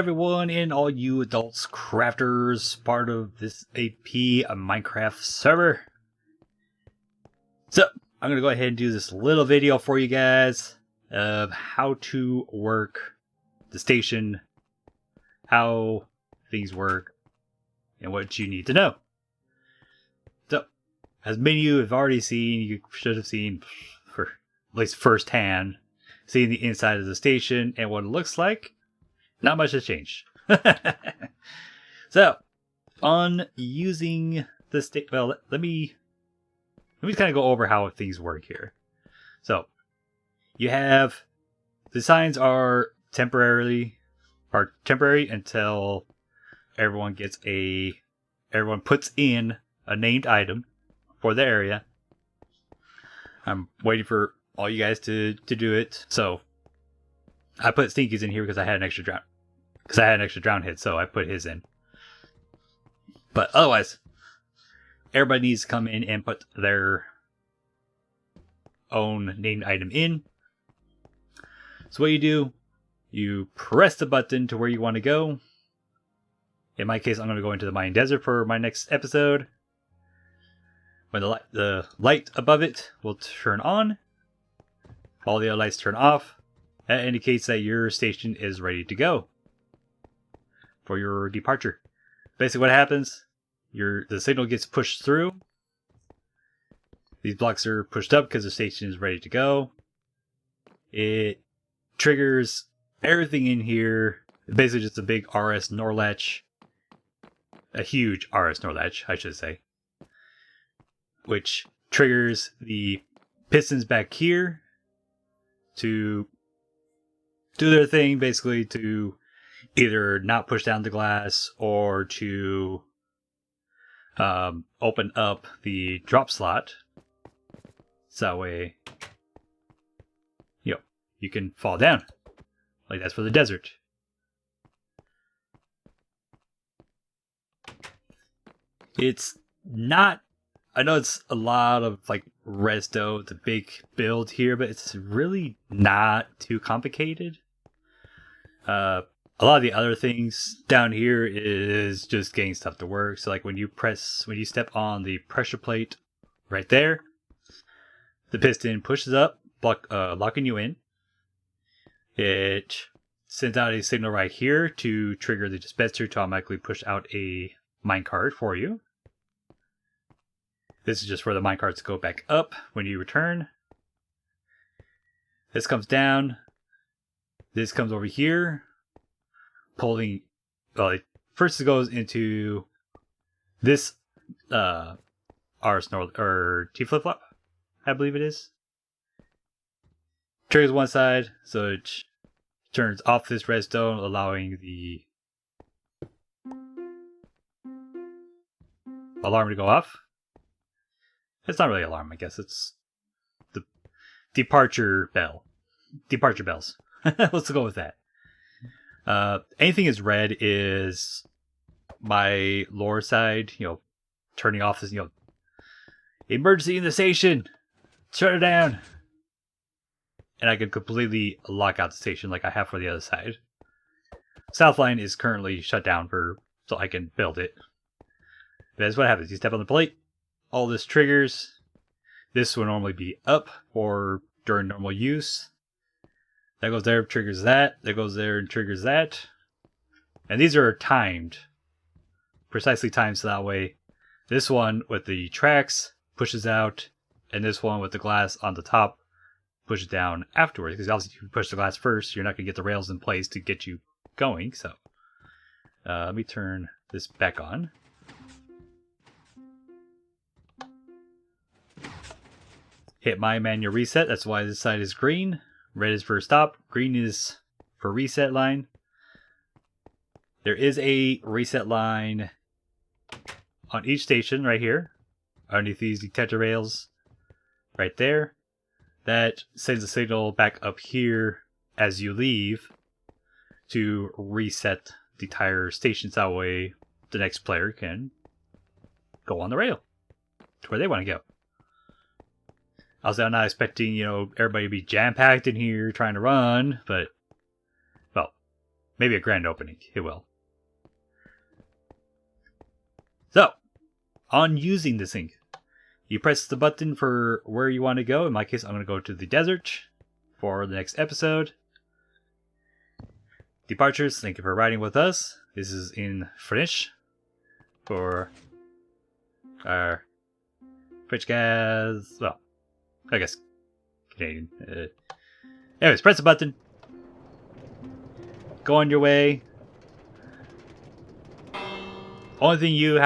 everyone and all you adults crafters part of this AP Minecraft server. So I'm going to go ahead and do this little video for you guys of how to work the station, how things work, and what you need to know. So, as many of you have already seen, you should have seen, for at least firsthand, seeing the inside of the station and what it looks like. Not much has changed. So, on using the well, let me kind of go over how things work here. So, you have the signs are temporary until everyone puts in a named item for the area. I'm waiting for all you guys to do it. So, I put Stinky's in here because I had an extra drown hit, so I put his in. But otherwise, everybody needs to come in and put their own named item in. So what you do, you press the button to where you want to go. In my case, I'm going to go into the Mining Desert for my next episode. When the light above it will turn on, all the other lights turn off. That indicates that your station is ready to go for your departure. Basically what happens, the signal gets pushed through. These blocks are pushed up because the station is ready to go. It triggers everything in here. Basically just a big RS NOR latch. A huge RS NOR latch, I should say. Which triggers the pistons back here to do their thing, basically to either not push down the glass or to open up the drop slot. So that way, you can fall down. Like that's for the desert. It's not, I know it's a lot of like resto, it's a big build here, but it's really not too complicated. A lot of the other things down here is just getting stuff to work. So like when you step on the pressure plate right there, the piston pushes up, locking you in. It sends out a signal right here to trigger the dispenser to automatically push out a minecart for you. This is just for the minecarts to go back up when you return. This comes down. This comes over here. Pulling, first it goes into this RS NOR or T flip flop, I believe it is. Triggers one side, so it turns off this redstone, allowing the alarm to go off. It's not really an alarm, I guess. It's the departure bell. Departure bells. Let's go with that. Anything is red is my lore side, turning off this, emergency in the station, shut it down. And I can completely lock out the station like I have for the other side. South line is currently shut down so I can build it. That's what happens. You step on the plate, all this triggers. This will normally be up or during normal use. That goes there, triggers that. That goes there and triggers that. And these are timed. Precisely timed so that way this one with the tracks pushes out, and this one with the glass on the top pushes down afterwards. Because obviously if you push the glass first, you're not going to get the rails in place to get you going. So let me turn this back on. Hit my manual reset. That's why this side is green. Red is for stop. Green is for reset line. There is a reset line on each station right here. Underneath these detector rails. Right there. That sends a signal back up here as you leave to reset the entire station. So that way the next player can go on the rail to where they want to go. Also, I'm not expecting, everybody to be jam-packed in here trying to run, but, well, Maybe a grand opening. It will. So, on using this thing, you press the button for where you want to go. In my case, I'm going to go to the desert for the next episode. Departures, thank you for riding with us. This is in French for our French guys. Well, I guess Canadian. Anyways, press the button. Go on your way. Only thing you're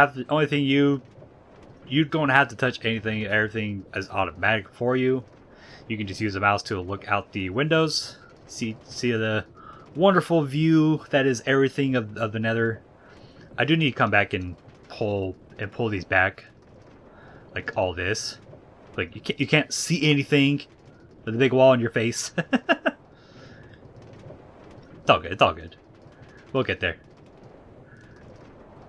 going to have to touch anything. Everything is automatic for you. You can just use the mouse to look out the windows, see the wonderful view that is everything of the Nether. I do need to come back and pull these back, like all this. Like you can't see anything with a big wall in your face. It's all good. It's all good. We'll get there.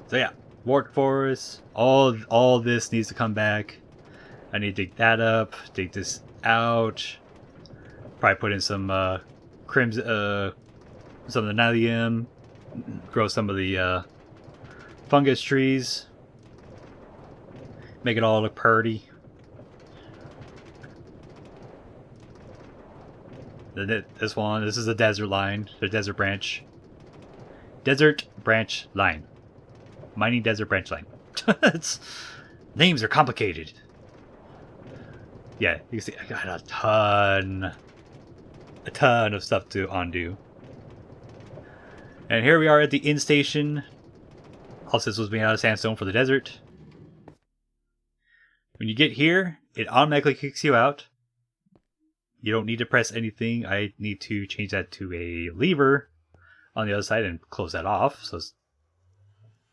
So yeah, Wart Forest. All this needs to come back. I need to dig that up. Dig this out. Probably put in some crimson, some of the Nalium. Grow some of the fungus trees. Make it all look pretty. This is the desert line, the desert branch. Desert branch line. Mining desert branch line. Names are complicated. Yeah, you can see I got a ton of stuff to undo. And here we are at the inn station. Also, this was made out of sandstone for the desert. When you get here, it automatically kicks you out. You don't need to press anything. I need to change that to a lever on the other side and close that off, so it's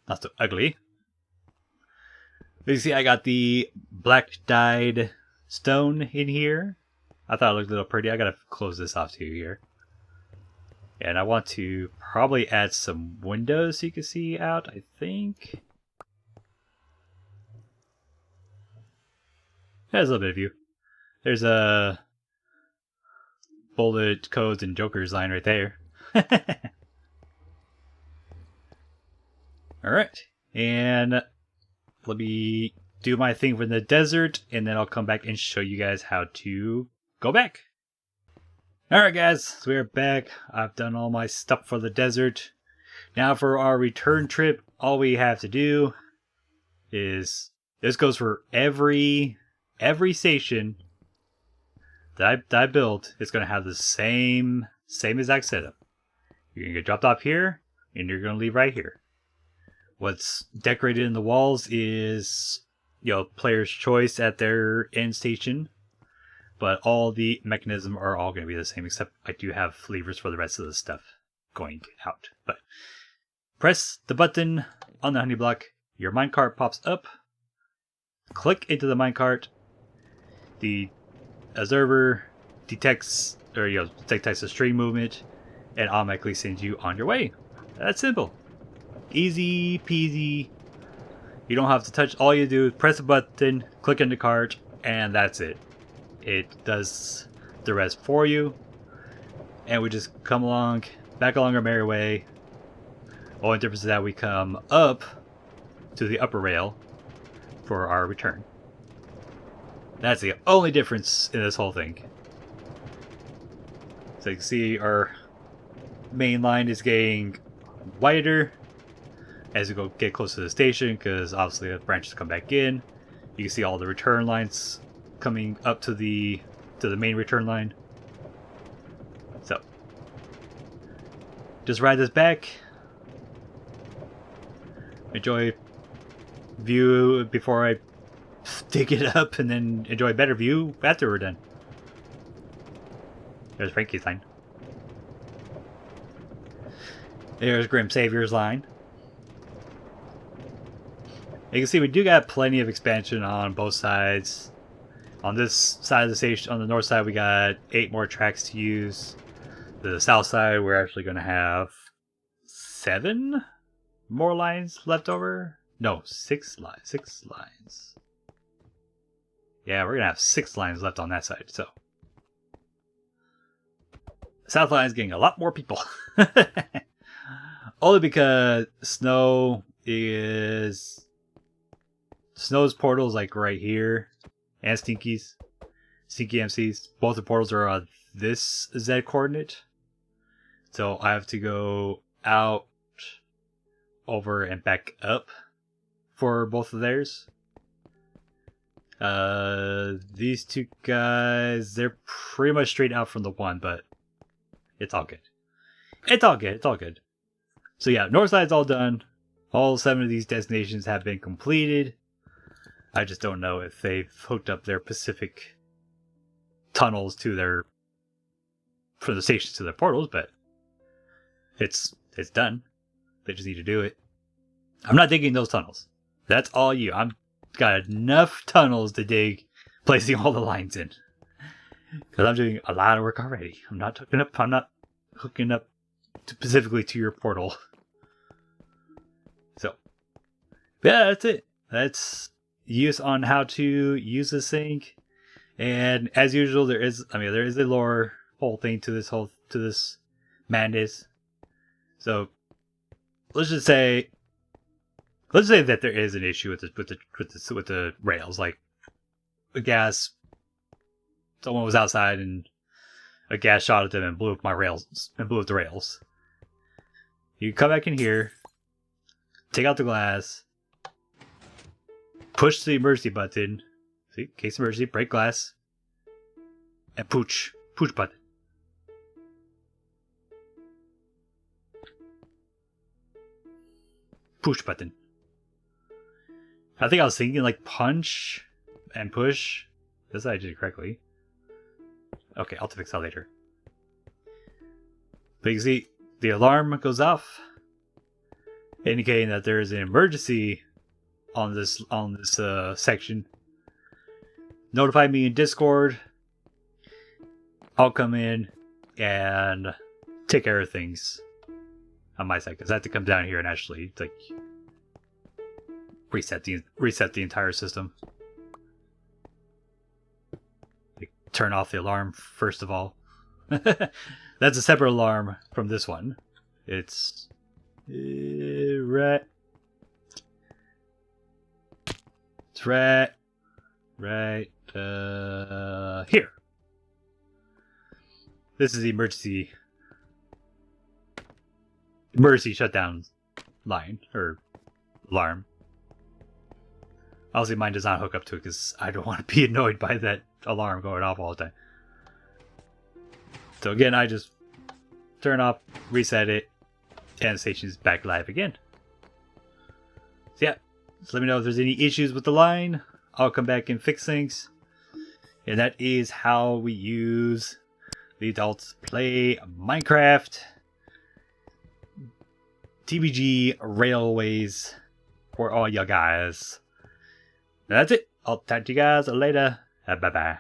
not so ugly. You see, I got the black dyed stone in here. I thought it looked a little pretty. I gotta close this off too here. And I want to probably add some windows so you can see out, I think. There's a little bit of view. There's a bullet codes and jokers line right there. Alright, and let me do my thing for the desert, and then I'll come back and show you guys how to go back. Alright guys, so we're back. I've done all my stuff for the desert. Now for our return trip, all we have to do is, this goes for every station that I built. It's going to have the same exact setup. You're going to get dropped off here, and you're going to leave right here. What's decorated in the walls is, player's choice at their end station. But all the mechanisms are all going to be the same, except I do have levers for the rest of the stuff going out. But press the button on the honey block. Your minecart pops up. Click into the minecart. The observer detects the string movement and automatically sends you on your way. That's simple. Easy peasy. You don't have to touch. All you do is press a button, click in the cart, and that's it. It does the rest for you. And we just come back along our merry way. Only difference is that we come up to the upper rail for our return. That's the only difference in this whole thing. So you can see our main line is getting wider as we get closer to the station, because obviously the branches come back in. You can see all the return lines coming up to the main return line. So just ride this back. Enjoy view before I dig it up, and then enjoy a better view after we're done. There's Frankie's line. There's Grim Savior's line. You can see we do got plenty of expansion on both sides. On this side of the station, on the north side, we got 8 more tracks to use. The south side, we're actually going to have 7 more lines left over. No, 6 lines. 6 lines. Yeah, we're going to have 6 lines left on that side, so. South line is getting a lot more people. Only because Snow's portal is like right here, and Stinky MC's. Both the portals are on this Z coordinate, so I have to go out, over, and back up for both of theirs. These two guys, they're pretty much straight out from the one, but it's all good. It's all good. So yeah, north side's all done. All 7 of these destinations have been completed. I just don't know if they've hooked up their Pacific tunnels to their, from the stations to their portals, but it's done. They just need to do it. I'm not digging those tunnels. That's all you. I'm got enough tunnels to dig, placing all the lines in. Because I'm doing a lot of work already. I'm not hooking up specifically to your portal. So, yeah, that's it. That's use on how to use this thing. And as usual, there is a lore whole thing to this madness. So let's say that there is an issue with the rails. Like a gas, someone was outside and a gas shot at them and blew up the rails. You come back in here, take out the glass, push the emergency button. See, case emergency, break glass, and push button. Push button. I think I was thinking like punch and push. This I did it correctly. Okay, I'll fix that later. But you can see the alarm goes off, indicating that there is an emergency on this section. Notify me in Discord. I'll come in and take care of things on my side, because I have to come down here and actually like reset the entire system. Like, turn off the alarm first of all. That's a separate alarm from this one. It's right here. This is the emergency shutdown line or alarm. Obviously mine does not hook up to it because I don't want to be annoyed by that alarm going off all the time. So again, I just turn off, reset it, and the station's back live again. So yeah, just let me know if there's any issues with the line. I'll come back and fix things. And that is how we use the Adults Play Minecraft TBG Railways for all you guys. And that's it. I'll talk to you guys later. Bye bye.